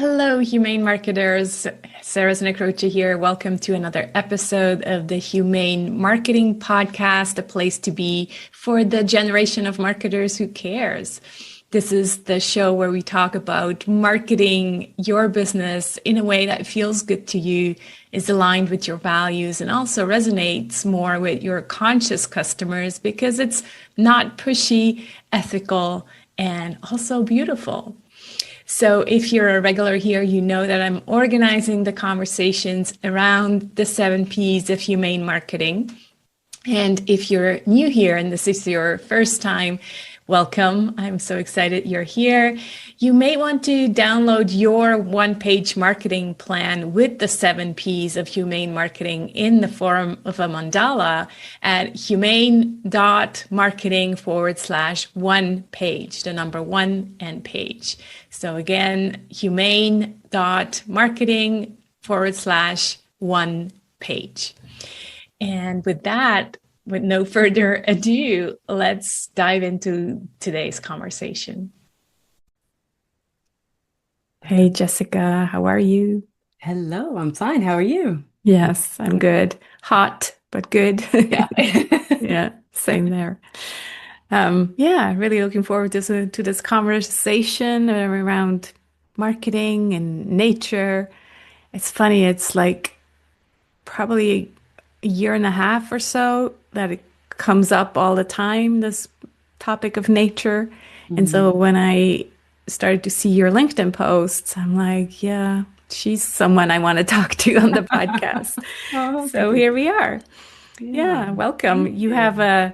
Hello, humane marketers. Sarah Znekrocha here. Welcome to another episode of the Humane Marketing Podcast, a place to be for the generation of marketers who cares. This is the show where we talk about marketing your business in a way that feels good to you, is aligned with your values, and also resonates more with your conscious customers because it's not pushy, ethical, and also beautiful. So if you're a regular here, you know that I'm organizing the conversations around the 7 Ps of humane marketing. And if you're new here and this is your first time, welcome. I'm so excited you're here. You may want to download your one-page marketing plan with the 7 Ps of humane marketing in the form of a mandala at humane.marketing/one page, the number one and page. So again, humane.marketing/one page. And with that, with no further ado, let's dive into today's conversation. Hey, Jessica, how are you? Hello, I'm fine. How are you? Yes, I'm good. Hot, but good. Yeah. Yeah, same there. Yeah, really looking forward to this conversation around marketing and nature. It's funny, it's like probably a year and a half or so that it comes up all the time, this topic of nature. And so Mhm. when I started to see your LinkedIn posts, I'm like, yeah, she's someone I want to talk to on the podcast. Oh, So great. here we are. Yeah. Yeah, welcome. Thank You have you.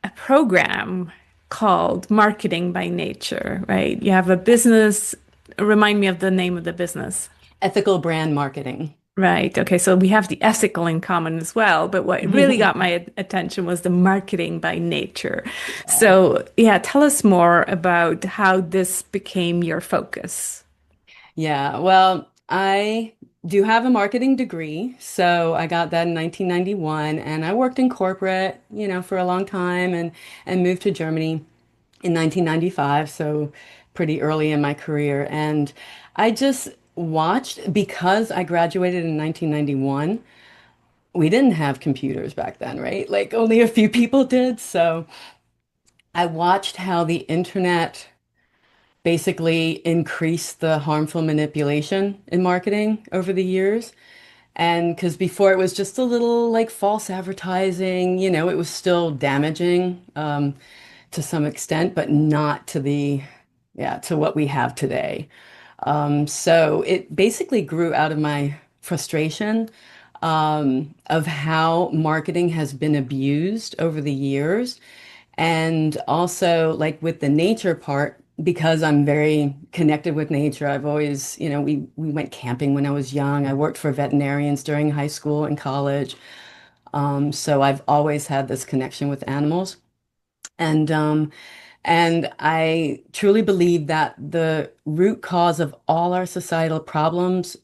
a program called Marketing by Nature, right? You have a business. Remind me of the name of the business. Ethical brand marketing. Right. Okay. So we have the ethical in common as well. But what really got my attention was the marketing by nature. So, yeah, tell us more about how this became your focus. Yeah, well, I do have a marketing degree, so I got that in 1991, and I worked in corporate, for a long time and moved to Germany in 1995, so pretty early in my career. And I just watched because I graduated in 1991. We didn't have computers back then, right? Like only a few people did. So I watched how the internet basically increased the harmful manipulation in marketing over the years. And because before it was just a little like false advertising, it was still damaging to some extent, but not to to what we have today. So it basically grew out of my frustration of how marketing has been abused over the years. And also, like with the nature part, because I'm very connected with nature, I've always, we went camping when I was young. I worked for veterinarians during high school and college. So I've always had this connection with animals. And and I truly believe that the root cause of all our societal problems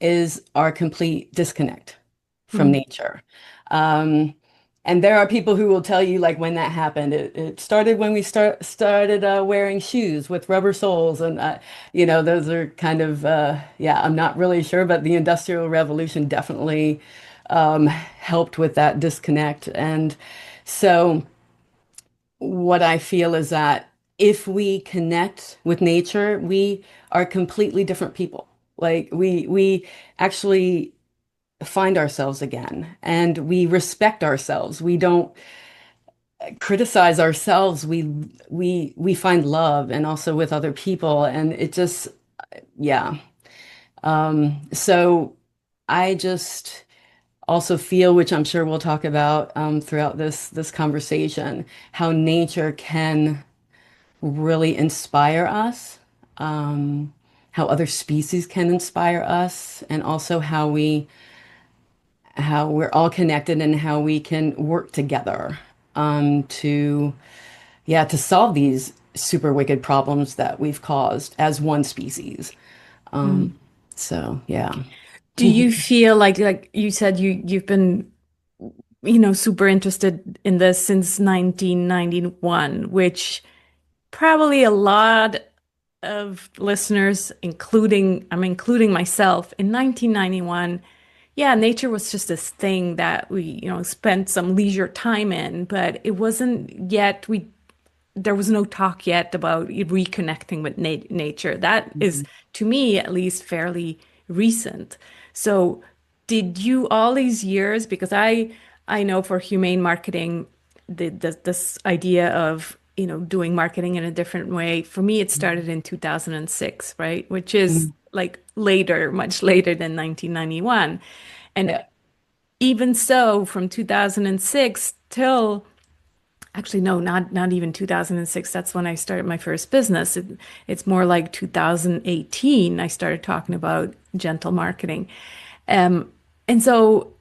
is our complete disconnect from Mm. nature. Um, and there are people who will tell you like when that happened. It started when we started wearing shoes with rubber soles, and those are kind of yeah. I'm not really sure, but the Industrial Revolution definitely helped with that disconnect. And so what I feel is that if we connect with nature, we are completely different people. Like we actually find ourselves again and we respect ourselves. We don't criticize ourselves. We find love and also with other people and it just yeah. So I just also feel, which I'm sure we'll talk about throughout this conversation, how nature can really inspire us, how other species can inspire us, and also how we're all connected and how we can work together to to solve these super wicked problems that we've caused as one species. Mm. So yeah. Do you feel like you said you've been super interested in this since 1991, which probably a lot of listeners, I'm including myself, in 1991, yeah, nature was just this thing that we, spent some leisure time in, but it wasn't yet, there was no talk yet about reconnecting with nature. That is, Mhm. to me at least, fairly recent. So, did you all these years, because I know for humane marketing, this idea of doing marketing in a different way. For me, it started in 2006, right? Which is Mhm. like later, much later than 1991. And Yeah. even so, from 2006 till actually, no, not even 2006. That's when I started my first business. It's more like 2018. I started talking about gentle marketing. And so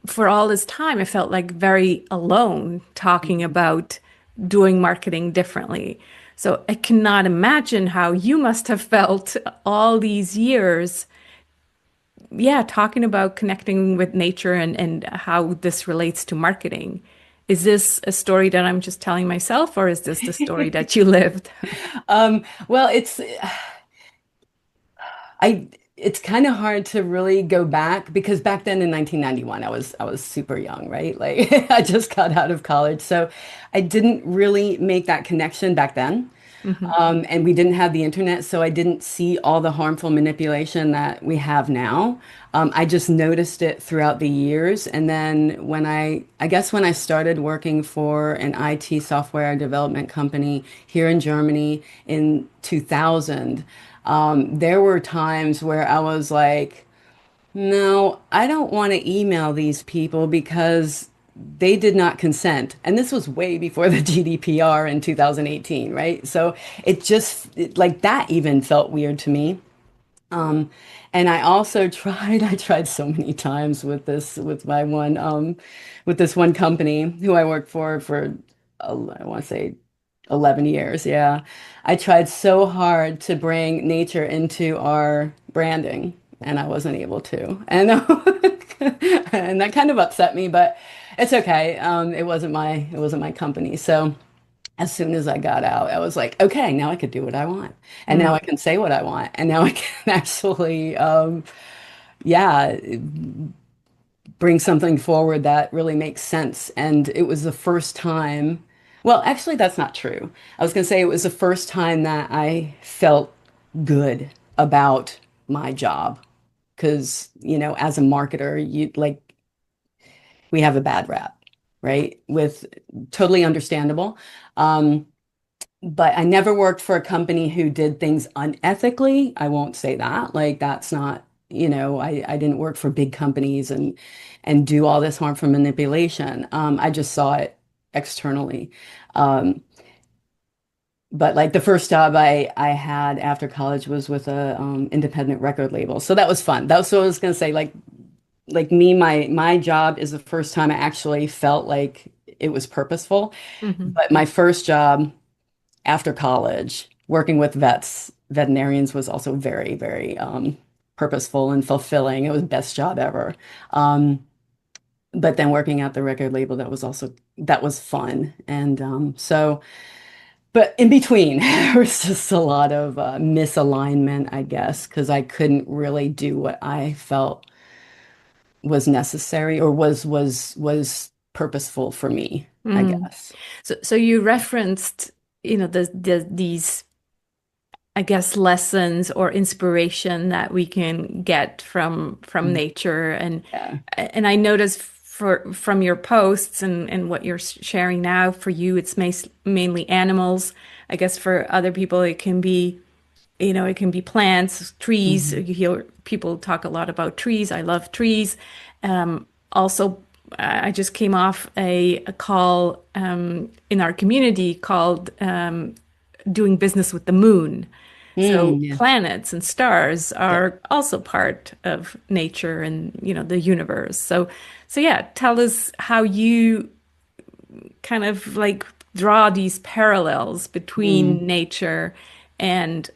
for all this time, I felt like very alone talking Mhm. about doing marketing differently. So I cannot imagine how you must have felt all these years, yeah, talking about connecting with nature and how this relates to marketing. Is this a story that I'm just telling myself, or is this the story that you lived? Well, I it's kind of hard to really go back because back then in 1991 I was super young, right? Like I just got out of college. So I didn't really make that connection back then. Hmm. And we didn't have the internet, so I didn't see all the harmful manipulation that we have now. I just noticed it throughout the years. And then I guess when I started working for an IT software development company here in Germany in 2000, there were times where I was like, no, I don't want to email these people because they did not consent. And this was way before the GDPR in 2018, right? So like that even felt weird to me. Um, and I also I tried so many times with with this one company who I worked for, I want to say 11 years. Yeah. I tried so hard to bring nature into our branding and I wasn't able to. And, and that kind of upset me, but it's okay. It wasn't my company. So, as soon as I got out, I was like, okay, now I could do what I want. And now I can say what I want. And now I can actually, yeah, bring something forward that really makes sense. And it was the first time, well, actually, that's not true. I was going to say it was the first time that I felt good about my job. Because, as a marketer, we have a bad rap, right? With totally understandable. Um, but I never worked for a company who did things unethically. I won't say that. Like that's not, I didn't work for big companies and do all this harmful manipulation. I just saw it externally. Um, but like the first job I had after college was with a independent record label. So that was fun. That was what I was gonna say. Like me, my job is the first time I actually felt like it was purposeful. Hmm. But my first job after college, working with veterinarians was also very, very purposeful and fulfilling. It was the best job ever. Um, but then working at the record label, that was fun. And but in between, there was just a lot of misalignment, I guess, because I couldn't really do what I felt was necessary or was purposeful for me, I Mm. guess. So you referenced, these, I guess, lessons or inspiration that we can get from nature, Yeah. and I noticed from your posts and what you're sharing now, for you, it's mainly animals. I guess for other people, it can be, it can be plants, trees. Mhm. You hear people talk a lot about trees. I love trees. Also, I just came off a call in our community called Doing Business with the Moon. So Yeah. planets and stars Yeah. are also part of nature and, the universe. So yeah, tell us how you kind of like draw these parallels Mm. between nature and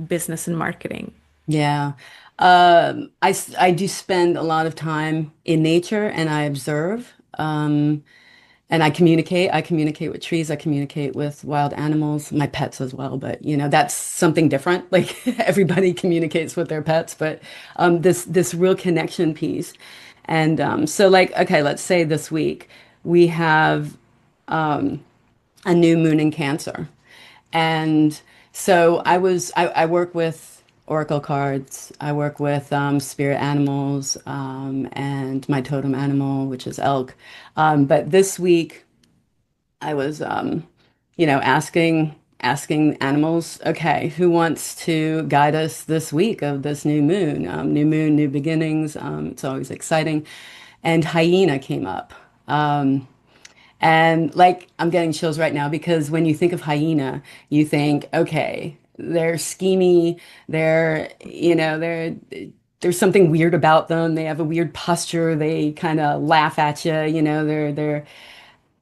business and marketing. Yeah. I do spend a lot of time in nature and I observe. And I communicate with trees, I communicate with wild animals, my pets as well, but that's something different. Like everybody communicates with their pets, but this real connection piece. And so like, okay, let's say this week we have a new moon in Cancer. And so I work with oracle cards. I work with spirit animals and my totem animal, which is elk. But this week I was, asking animals, okay, who wants to guide us this week of this new moon? New moon, new beginnings. It's always exciting. And hyena came up. And like I'm getting chills right now because when you think of hyena, you think, okay, they're schemy, there's something weird about them. They have a weird posture. They kind of laugh at you,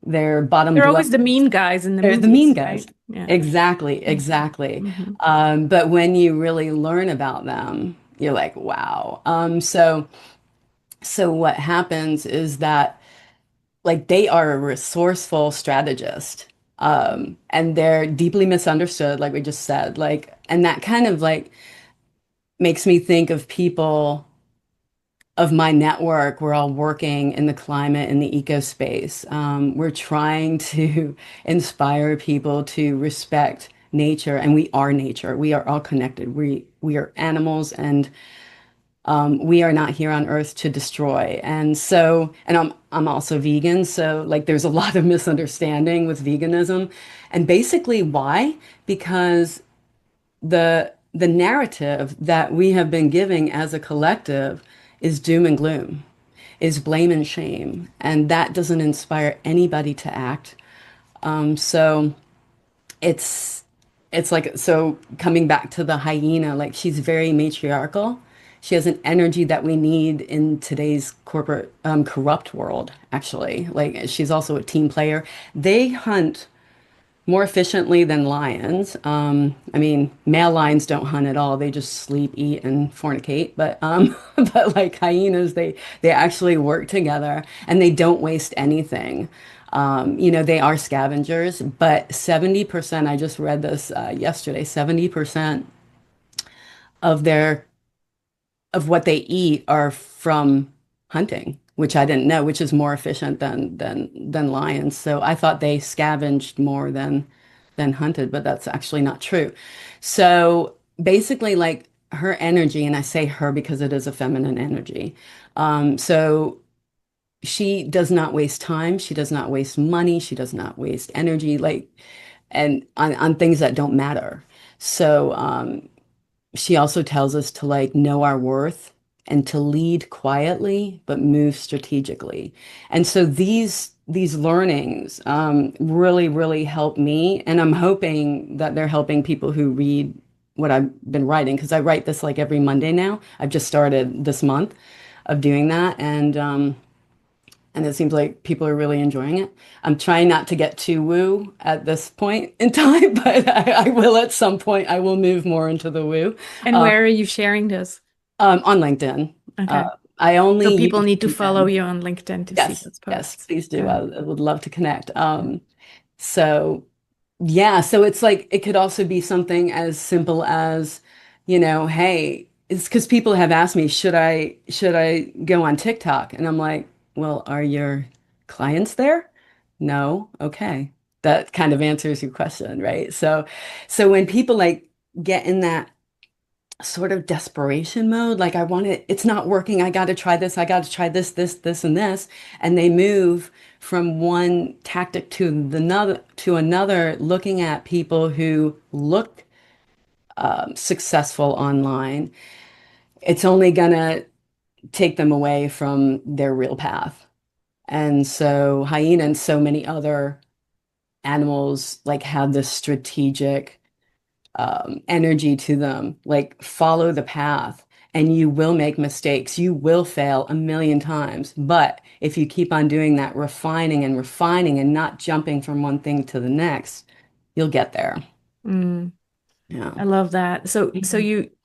they're bottom They're dwell. always the mean guys in the They're the mean movies, guys. right? Yeah. Exactly, exactly. Hmm. But when you really learn about them, you're like, wow. So what happens is that like they are a resourceful strategist. And they're deeply misunderstood, like we just said. Like, and that kind of like makes me think of people of my network. We're all working in the climate in the eco space. We're trying to inspire people to respect nature, and we are nature. We are all connected. We are animals, and we are not here on Earth to destroy. And so, and I'm also vegan, so like there's a lot of misunderstanding with veganism. And basically, why? Because the narrative that we have been giving as a collective is doom and gloom, is blame and shame, and that doesn't inspire anybody to act. So it's it's like so coming back to the hyena, like she's very matriarchal. She has an energy that we need in today's corporate corrupt world, actually. Like she's also a team player. They hunt more efficiently than lions. I mean, male lions don't hunt at all. They just sleep, eat, and fornicate. But but like hyenas, they actually work together and they don't waste anything. They are scavengers, but 70%, I just read this yesterday, 70% of their of what they eat are from hunting, which I didn't know, which is more efficient than lions. So I thought they scavenged more than hunted, but that's actually not true. So basically, like her energy, and I say her because it is a feminine energy. So she does not waste time, she does not waste money, she does not waste energy, like and on things that don't matter. So she also tells us to like know our worth and to lead quietly but move strategically. And so these learnings really help me, and I'm hoping that they're helping people who read what I've been writing because I write this like every Monday now. I've just started this month of doing that, and it seems like people are really enjoying it. I'm trying not to get too woo at this point in time, but I will at some point. I will move more into the woo. And Uh, where are you sharing this? on LinkedIn. Uh, Okay. I only So people use need to follow LinkedIn. you on LinkedIn to see Yes, those yes, posts. please do. Yeah. I would love to connect. So yeah, so it's like it could also be something as simple as, hey, it's because people have asked me, should I go on TikTok? And I'm like, well, are your clients there? No. Okay. That kind of answers your question, right? So when people like get in that sort of desperation mode. Like I want it, it's not working. I got to try this. I got to try this, and this. And they move from one tactic to another, looking at people who look successful online. It's only gonna take them away from their real path. And so hyena and so many other animals like have this strategic energy to them. Like follow the path and you will make mistakes. You will fail a million times. But if you keep on doing that, refining and not jumping from one thing to the next, you'll get there. Mm, Yeah. I love that. So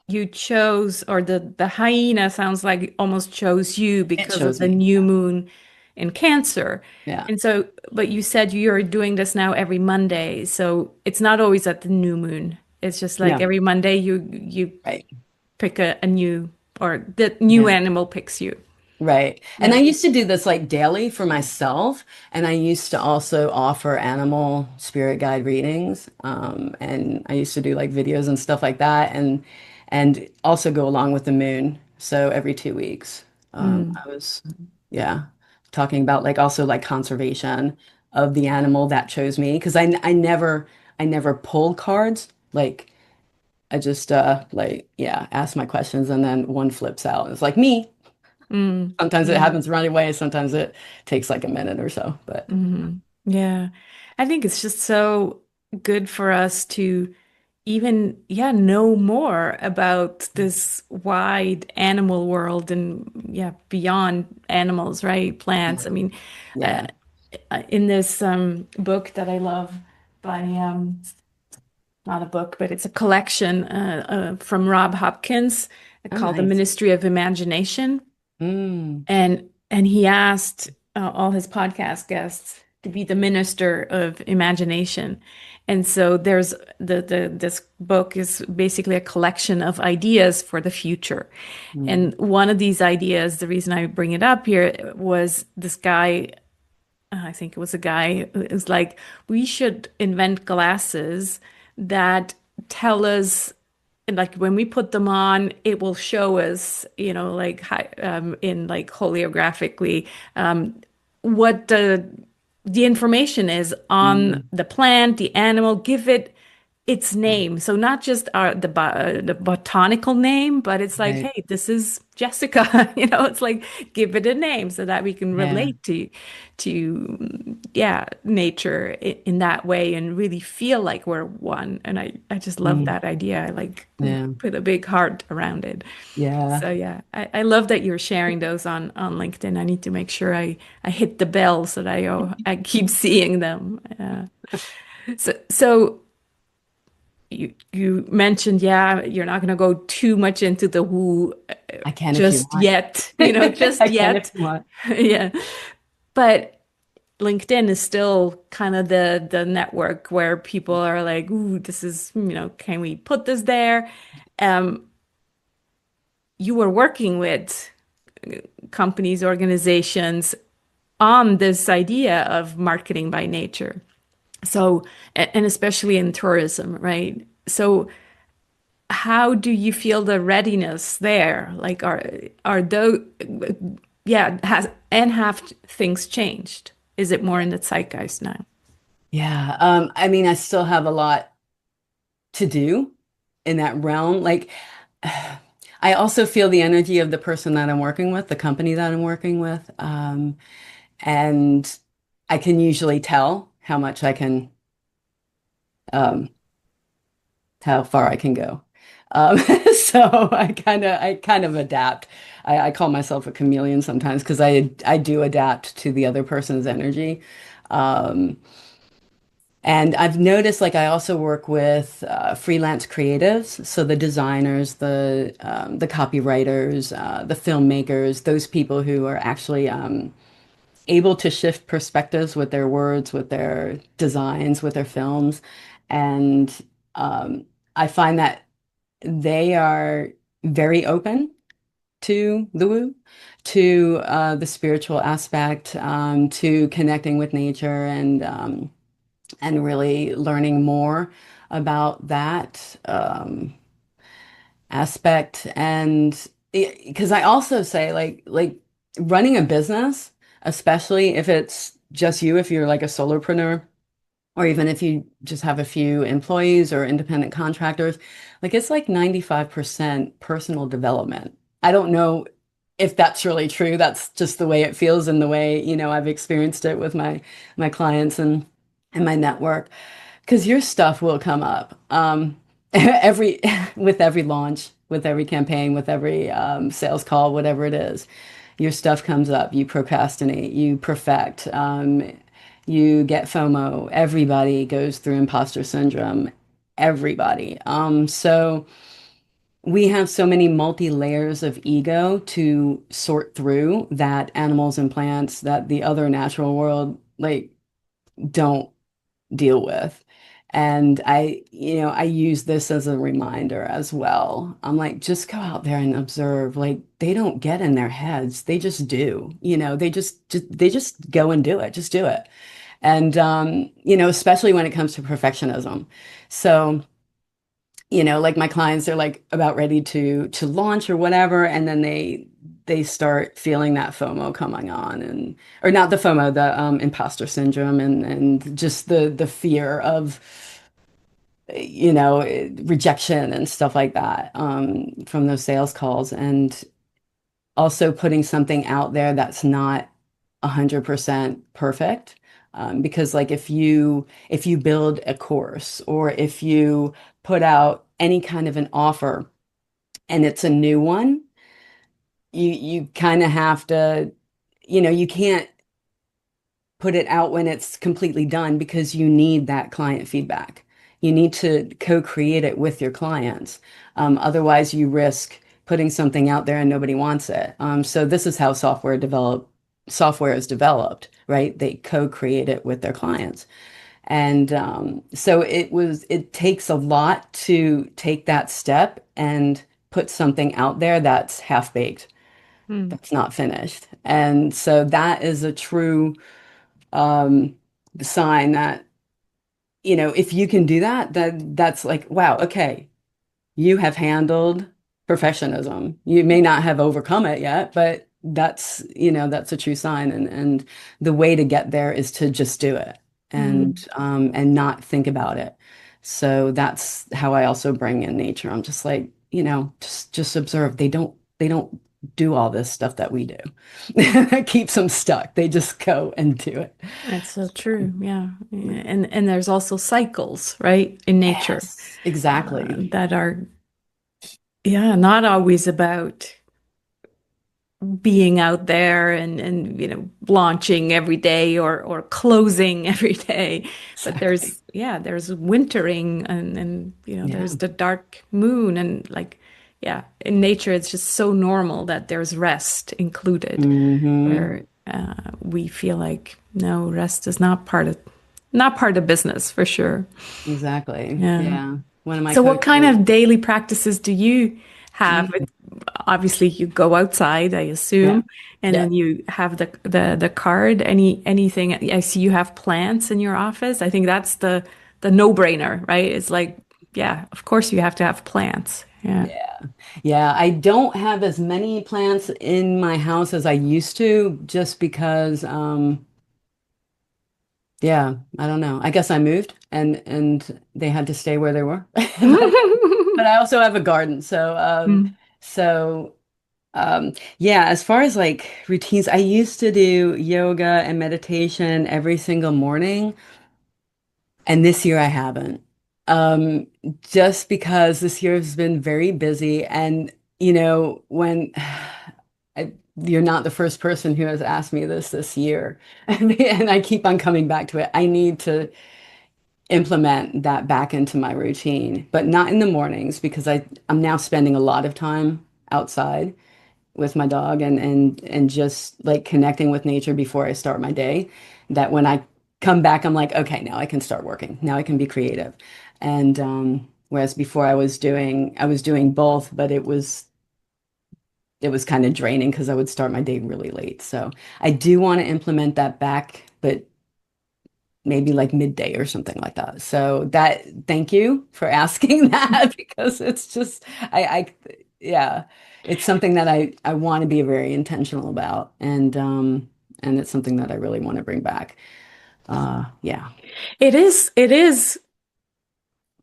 you chose, or the hyena sounds like it almost chose you It because of shows the me. new moon in cancer. Yeah. And so, but you said you're doing this now every Monday, so it's not always at the new moon. It's just like No. every Monday you Right. pick a new, or the new Yeah. animal picks you. Right. And I Yeah. used to do this like daily for myself. And I used to also offer animal spirit guide readings. And I used to do like videos and stuff like that. And also go along with the moon. So every 2 weeks, Mm. I was, yeah, talking about like also like conservation of the animal that chose me. Because I never pulled cards. Like I just like, yeah, ask my questions and then one flips out. It's like me. Mm. Sometimes it Yeah. happens right away, sometimes it takes like a minute or so. But Hmm. Yeah. I think it's just so good for us to even, yeah, know more about this wide animal world and, yeah, beyond animals, right? Plants. I mean, uh, yeah. in this book that I love by, not a book, but it's a collection from Rob Hopkins Oh, called The nice. Ministry of Imagination. Mm, And he asked all his podcast guests to be the minister of imagination. And so there's the this book is basically a collection of ideas for the future. mm, And one of these ideas, the reason I bring it up here, was this guy, I think it was a guy who was like, we should invent glasses that tell us, like when we put them on, it will show us, like in like holographically, what the information is on mm, the plant, the animal, give it its name. So not just the botanical name, but it's like, right. hey, this is Jessica. It's like give it a name so that we can Yeah. relate to yeah, nature in that way and really feel like we're one. And I just love Mm, that idea. I like yeah. put a big heart around it. Yeah. So yeah, I love that you're sharing those on LinkedIn. I need to make sure I hit the bell so that I keep seeing them. So you mentioned, yeah, you're not going to go too much into the who I can if you just want. yet, just I can if yet. you want. Yeah. But LinkedIn is still kind of the network where people are like, ooh, this is, can we put this there? Um, you were working with companies, organizations on this idea of marketing by nature. So, and especially in tourism, right? So how do you feel the readiness there? Like, are those, yeah, have things changed? Is it more in the zeitgeist now? Yeah. I mean, I still have a lot to do in that realm. Like, I also feel the energy of the person that I'm working with, the company that I'm working with. And I can usually tell how much I can, um, how far I can go. Um, so I kind of adapt. I call myself a chameleon sometimes because I do adapt to the other person's energy. Um, and I've noticed like I also work with freelance creatives, so the designers, the copywriters, the filmmakers, those people who are actually able to shift perspectives with their words, with their designs, with their films. And um, I find that they are very open to the woo, to the spiritual aspect, to connecting with nature and really learning more about that aspect. And because I also say like running a business, especially if it's just you, if you're like a solopreneur, or even if you just have a few employees or independent contractors, like it's like 95% personal development. I don't know if that's really true. That's just the way it feels and the way, I've experienced it with my clients and my network. Because your stuff will come up. Every with every launch, with every campaign, with every sales call, whatever it is, your stuff comes up. You procrastinate, you perfect, you get FOMO. Everybody goes through imposter syndrome. Everybody. So we have so many multi layers of ego to sort through that animals and plants that the other natural world like don't deal with. And I use this as a reminder as well. I'm like, just go out there and observe. Like they don't get in their heads. They just do. They just go and do it. Just do it. And especially when it comes to perfectionism. So, like my clients are like about ready to launch or whatever, and then they start feeling that FOMO coming on, and or not the FOMO, the imposter syndrome, and just the fear of rejection and stuff like that from those sales calls, and also putting something out there that's not 100% perfect. Because like if you build a course or if you put out any kind of an offer and it's a new one, you kind of have to, you can't put it out when it's completely done because you need that client feedback. You need to co-create it with your clients. Otherwise, you risk putting something out there and nobody wants it. So this is how software is developed, right? They co-create it with their clients. And so it takes a lot to take that step and put something out there that's half-baked, Mm. that's not finished. And so that is a true um, sign that, if you can do that, that's like, wow, okay, you have handled perfectionism. You may not have overcome it yet, but that's a true sign. And the way to get there is to just do it Mm. and not think about it. So that's how I also bring in nature. I'm just like, just observe. They don't do all this stuff that we do. That keeps them stuck. They just go and do it. That's so true. Yeah. And there's also cycles, right, in nature Yes, exactly. that are, yeah, not always about being out there and launching every day or closing every day. But Exactly. there's wintering and there's Yeah. the dark moon and like, yeah, in nature it's just so normal that there's rest included, Hmm. where we feel like no, rest is not part of business for sure. Exactly. Yeah. Yeah. One of my So what kind coaches. of daily practices do you have? Mm, Obviously you go outside, I yeah. assume, and Yeah. then you have the card. Anything? I see you have plants in your office. I think that's the no-brainer, right? It's like, yeah, of course you have to have plants. Yeah. Yeah. Yeah. I don't have as many plants in my house as I used to just because yeah, I don't know. I guess I moved and they had to stay where they were. But I also have a garden. Mm. So yeah, as far as like routines, I used to do yoga and meditation every single morning, and this year I haven't. Um, just because this year has been very busy, and when you're not the first person who has asked me this year, and I keep on coming back to it. I need to implement that back into my routine, but not in the mornings because I'm now spending a lot of time outside with my dog and just like connecting with nature before I start my day, that when I come back I'm like, okay, now I can start working. Now I can be creative. And whereas before I was doing both, but it was kind of draining because I would start my day really late. So I do want to implement that back, but maybe like midday or something like that. So thank you for asking that because it's just, yeah, it's something that I want to be very intentional about. And it's something that I really want to bring back. Yeah. It is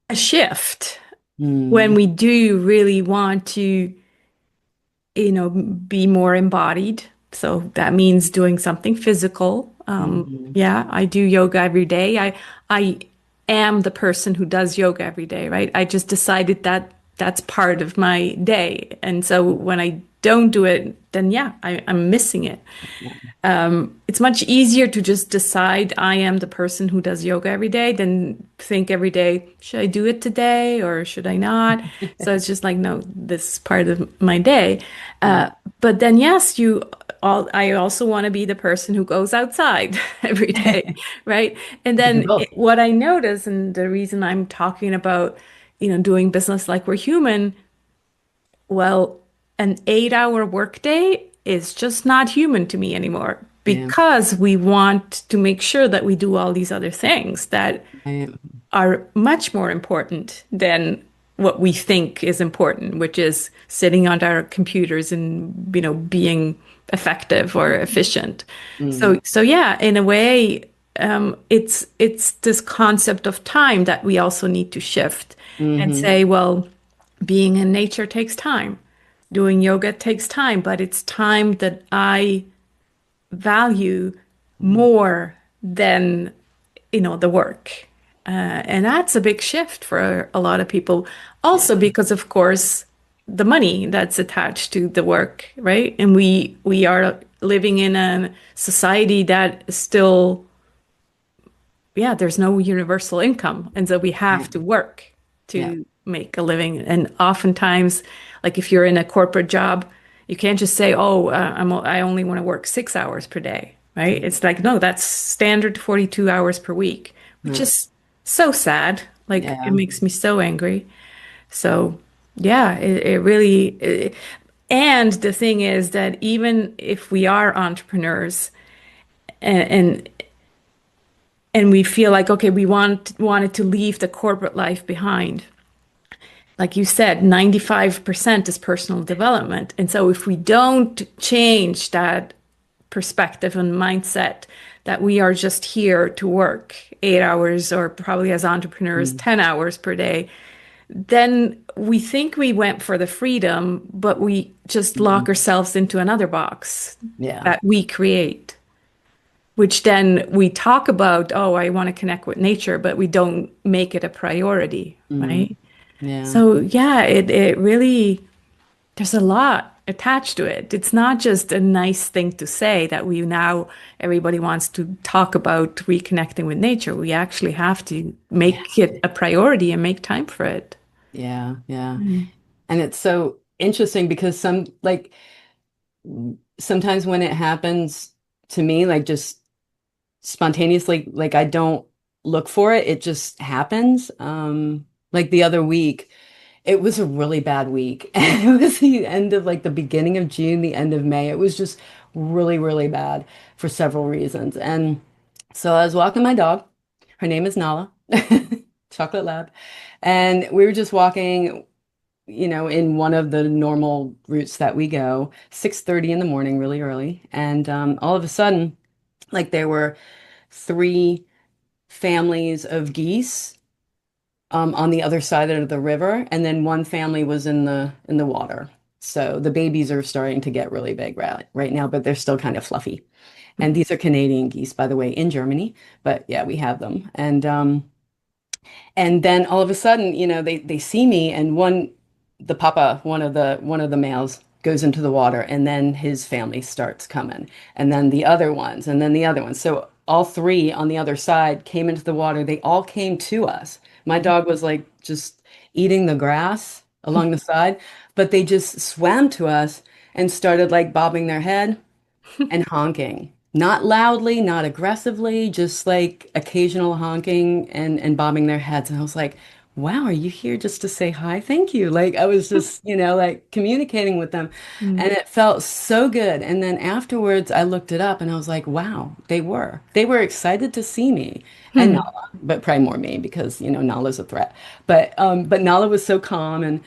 a shift when Mm, we do really want to be more embodied. So that means doing something physical. mhm. Yeah, I do yoga every day. I am the person who does yoga every day, right? I just decided that that's part of my day. And so when I don't do it, then yeah, I'm missing it. Yeah. It's much easier to just decide I am the person who does yoga every day than think every day, should I do it today or should I not? So it's just like, no, this is part of my day. Yeah. Uh, but then, yes, I also want to be the person who goes outside every day, right? And You do then both. what I notice, and the reason I'm talking about, doing business like we're human, well, an 8 hour workday is just not human to me anymore Yeah. because we want to make sure that we do all these other things that I, are much more important than what we think is important, which is sitting on our computers and, being effective or efficient. mm, So yeah, in a way, it's this concept of time that we also need to shift and hmm say, well, being in nature takes time. Doing yoga takes time, but it's time that I value more than, the work. And that's a big shift for a lot of people. Also Yeah. because, of course, the money that's attached to the work, right? And we are living in a society that is still, yeah, there's no universal income. And so we Yeah. have to work Yeah. to make a living. And oftentimes, like if you're in a corporate job, you can't just say, oh, I only want to work 6 hours per day, right? It's like, no, that's standard 42 hours per week, which Yeah. is so sad. Like it Yeah. makes me so angry. So yeah, it really, and the thing is that even if we are entrepreneurs and we feel like, okay, we wanted to leave the corporate life behind. Like you said, 95% is personal development. And so if we don't change that perspective and mindset that we are just here to work 8 hours or probably as entrepreneurs, Mm, 10 hours per day, then we think we went for the freedom, but we just lock mm, ourselves into another box yeah. that we create, which then we talk about, oh, I want to connect with nature, but we don't make it a priority, Mm, right? yeah. So yeah, it really, there's a lot attached to it. It's not just a nice thing to say that we now everybody wants to talk about reconnecting with nature. We actually have to Yeah. make it a priority and make time for it. Yeah. Yeah. Mm. And it's so interesting because sometimes when it happens to me, like just spontaneously, like I don't look for it, it just happens. Like the other week, it was a really bad week. And it was the end of like the beginning of June, the end of May. It was just really, really bad for several reasons. And so I was walking my dog. Her name is Nala, Chocolate Lab. And we were just walking, in one of the normal routes that we go, 6:30 in the morning, really early. And all of a sudden, like there were three families of geese on the other side of the river, and then one family was in the water. So the babies are starting to get really big right now, but they're still kind of fluffy. And these are Canadian geese, by the way, in Germany. But yeah, we have them. And then all of a sudden, they see me, and the papa, one of the males goes into the water, and then his family starts coming, and then the other ones, and then the other ones. So all three on the other side came into the water. They all came to us. My dog was like just eating the grass along the side, but they just swam to us and started like bobbing their head and honking. Not loudly, not aggressively, just like occasional honking and bobbing their heads. And I was like, wow, are you here just to say hi? Thank you. Like I was just, like communicating with them. And Mm. it felt so good. And then afterwards I looked it up and I was like, wow, they were. They were excited to see me and Hmm. Nala, but probably more me because, Nala's a threat. But Nala was so calm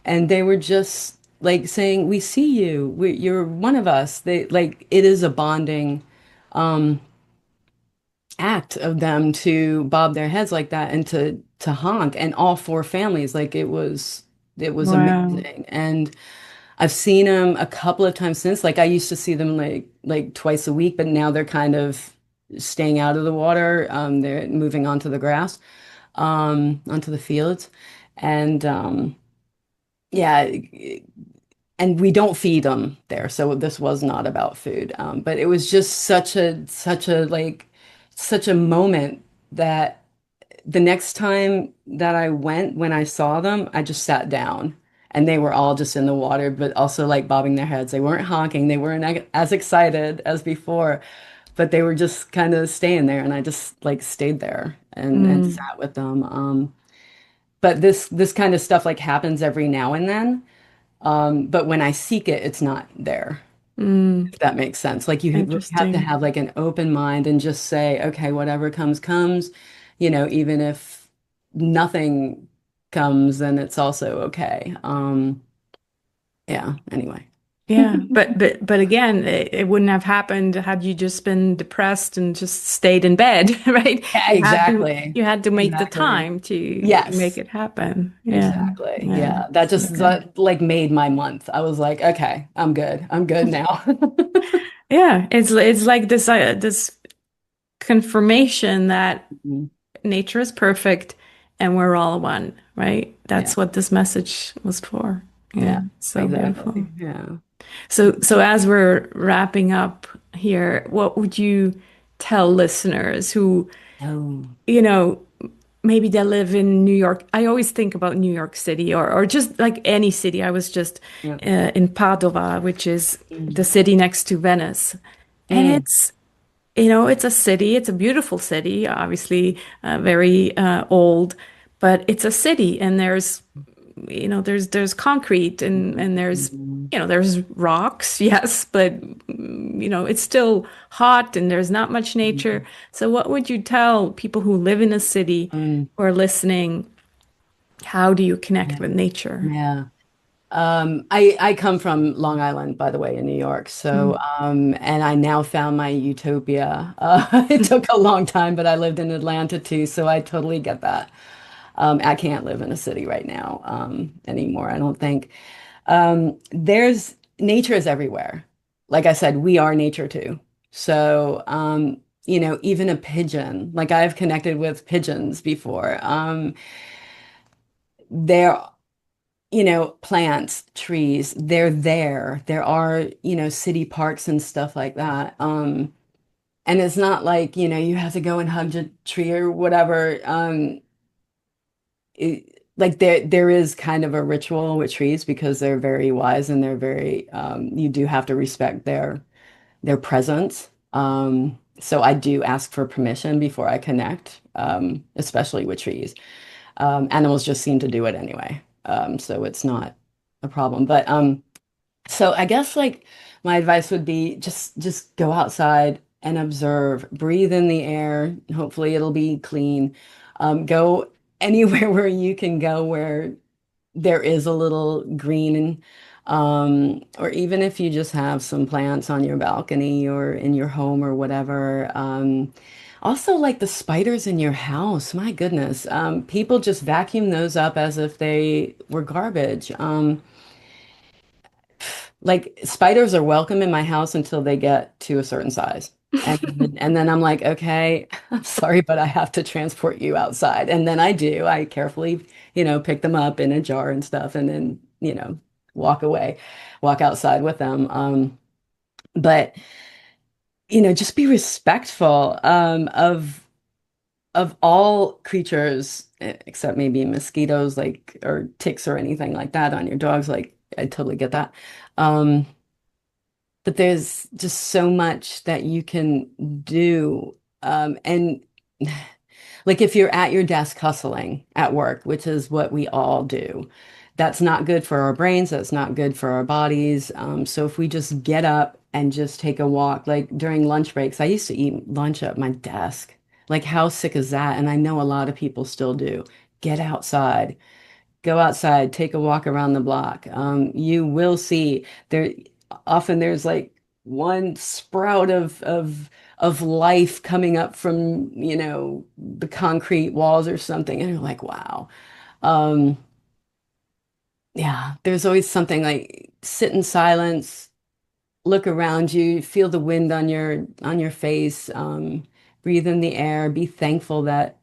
and they were just like saying, "We see you. You're one of us." They like it is a bonding act of them to bob their heads like that and to honk, and all four families like it was Wow. amazing. And I've seen them a couple of times since. Like I used to see them like twice a week, but now they're kind of staying out of the water. They're moving onto the grass, onto the fields, and yeah. and we don't feed them there, so this was not about food. But it was just such a moment that the next time that I went, when I saw them, I just sat down and they were all just in the water, but also like bobbing their heads. They weren't honking, they weren't as excited as before, but they were just kind of staying there, and I just like stayed there and Mm, sat with them. But this kind of stuff like happens every now and then. But when I seek it, it's not there, mm, if that makes sense. Like you really have to interesting. have like an open mind and just say, okay, whatever comes, comes, even if nothing comes, then it's also okay. Yeah, anyway. Yeah, but again, it wouldn't have happened had you just been depressed and just stayed in bed, right? Yeah, exactly. You had to make the Exactly. time to make Yes, it happen. Yeah, exactly. yeah. Yeah. That So just good. like made my month. I was like, okay, I'm good. I'm good now. Yeah, it's like this confirmation that Mhm. nature is perfect and we're all one, right? Yeah. That's what this message was for. Yeah, Yeah. so beautiful. Exactly. Yeah. So as we're wrapping up here, what would you tell listeners who, Oh. you know, maybe they live in New York? I always think about New York City or just like any city. I was just Yeah. in Padova, which is the Mm. city next to Venice. And Mm. it's a city. It's a beautiful city, obviously, very old, but it's a city, and there's concrete and there's Mm. there's rocks, yes, but it's still hot and there's not much nature. Mm. So what would you tell people who live in a city Mm. who are listening? How do you connect Yeah. with nature? Yeah. I come from Long Island, by the way, in New York. So, Mm. and I now found my utopia. It took a long time, but I lived in Atlanta too, so I totally get that. I can't live in a city right now, anymore, I don't think. There's nature is everywhere. Like I said, we are nature too. So, even a pigeon, like I've connected with pigeons before. They're plants, trees, they're there. There are, city parks and stuff like that. And it's not like, you have to go and hug a tree or whatever. Like there is kind of a ritual with trees because they're very wise and they're very, you do have to respect their presence. So I do ask for permission before I connect, especially with trees. Animals just seem to do it anyway. So it's not a problem. But so I guess like my advice would be just go outside and observe, breathe in the air. Hopefully it'll be clean. Go anywhere where you can go where there is a little green and or even if you just have some plants on your balcony or in your home or whatever. Also like the spiders in your house, my goodness. People just vacuum those up as if they were garbage. Like spiders are welcome in my house until they get to a certain size. And then I'm like, okay, I'm sorry, but I have to transport you outside. And then I do. I carefully, pick them up in a jar and stuff and then, walk away, walk outside with them. But just be respectful of all creatures except maybe mosquitoes like or ticks or anything like that on your dogs. Like I totally get that. Um, but there's just so much that you can do. And like if you're at your desk hustling at work, which is what we all do, that's not good for our brains. That's not good for our bodies. So if we just get up and just take a walk, like during lunch breaks, I used to eat lunch at my desk. Like how sick is that? And I know a lot of people still do. Get outside. Go outside, take a walk around the block. You will see there often there's like one sprout of life coming up from, the concrete walls or something, and you're like, wow. Um, yeah, there's always something like sit in silence, look around you, feel the wind on your face, breathe in the air, be thankful that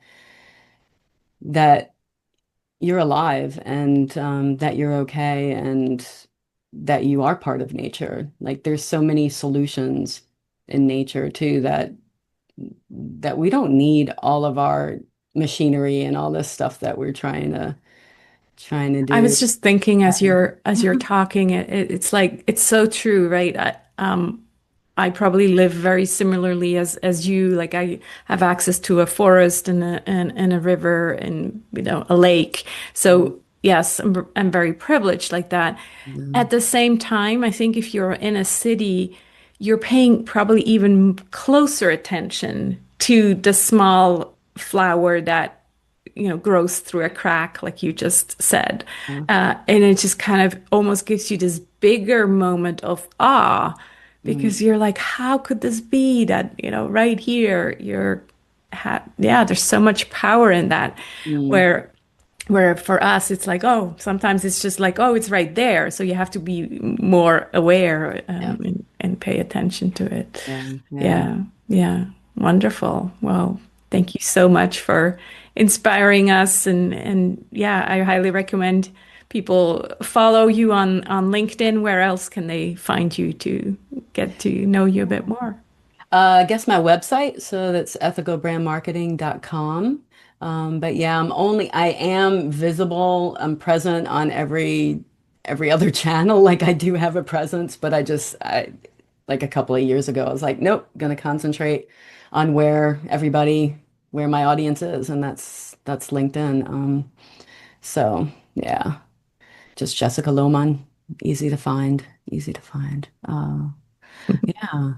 you're alive and that you're okay. And that you are part of nature. Like there's so many solutions in nature too that we don't need all of our machinery and all this stuff that we're trying to I was do. just thinking as you're Mhm. talking, it's like it's so true, right? I probably live very similarly as you. Like I have access to a forest and a river and a lake. So yes, I'm very privileged like that. Yeah. At the same time, I think if you're in a city, you're paying probably even closer attention to the small flower that grows through a crack, like you just said. Yeah. And it just kind of almost gives you this bigger moment of awe Mm, because you're like, how could this be that, right here, yeah, there's so much power in that. mm, Where where for us, it's like, oh, sometimes it's just like, oh, it's right there. So you have to be more aware yeah. and pay attention to it. Yeah. Yeah. Yeah, yeah. Wonderful. Well, thank you so much for inspiring us. And yeah, I highly recommend people follow you on LinkedIn. Where else can they find you to get to know you a bit more? I guess my website, so that's ethicalbrandmarketing.com. But yeah, I am visible. I'm present on every other channel. Like I do have a presence, but I like a couple of years ago, I was like, nope, gonna concentrate on where my audience is, and that's LinkedIn. So yeah, just Jessica Lohmann, easy to find, easy to find. Yeah. I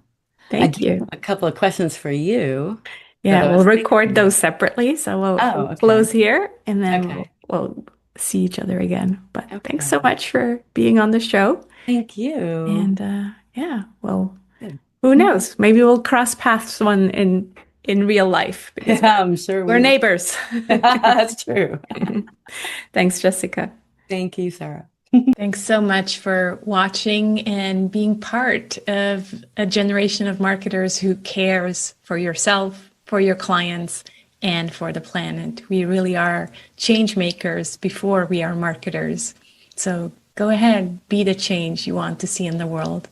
Thank do you. have a couple of questions for you that Yeah, I we'll was record thinking. those separately. So we'll Oh, okay. close here and then Okay. we'll see each other again. But thanks so Okay. much for being on the show. Thank you. And yeah, well, Good. who knows? Maybe we'll cross paths one in real life because Yeah, I'm sure we're we will. neighbors. That's true. Thanks, Jessica. Thank you, Sarah. Thanks so much for watching and being part of a generation of marketers who cares for yourself, for your clients, and for the planet. We really are change makers before we are marketers. So go ahead, be the change you want to see in the world.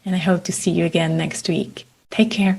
And I hope to see you again next week. Take care.